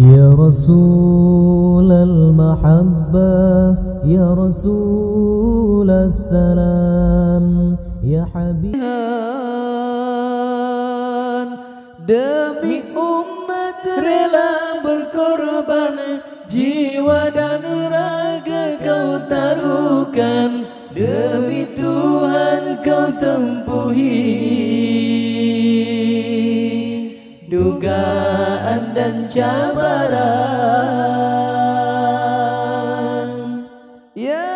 يا رسول المحبة يا رسول السلام يا حبيب demi umat rela berkorban, jiwa dan raga kau taruhkan, demi Tuhan kau tempuhi dugaan dan cabaran. Ya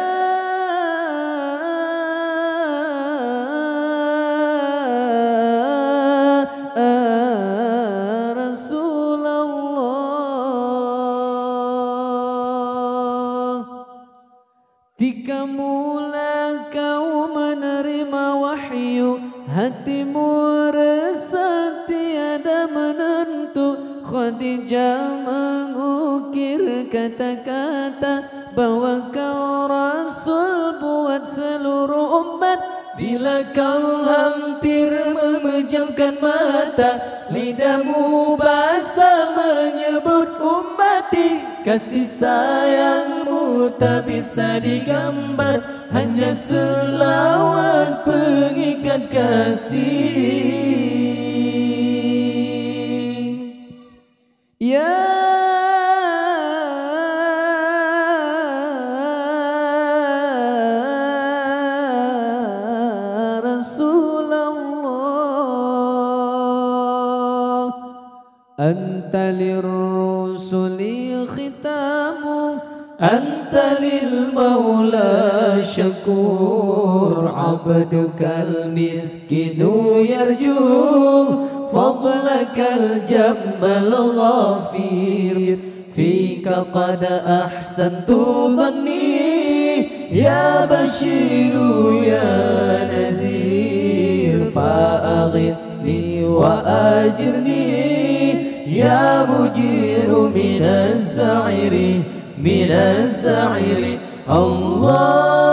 ketika mula kau menerima wahyu, hatimu resah tiada menentu. Khadijah mengukir kata-kata bahwa kau Rasul buat seluruh umat. Bila kau hampir memejamkan mata, lidahmu basah menyebut ummati. Kasih sayangmu tak bisa digambar, hanya selawat pengikat kasih. Ya Rasulullah, anta lirrusuli khitamu, anta lil maula syakur, abdukal miskinu yarju fadlakal jammal ghafir, fika qad ahsantu dhanni, ya bashiru ya nazir, fa'aghithni wa ajirni, ya mujiru minaz sa'iri, minaz sa'iri. Allah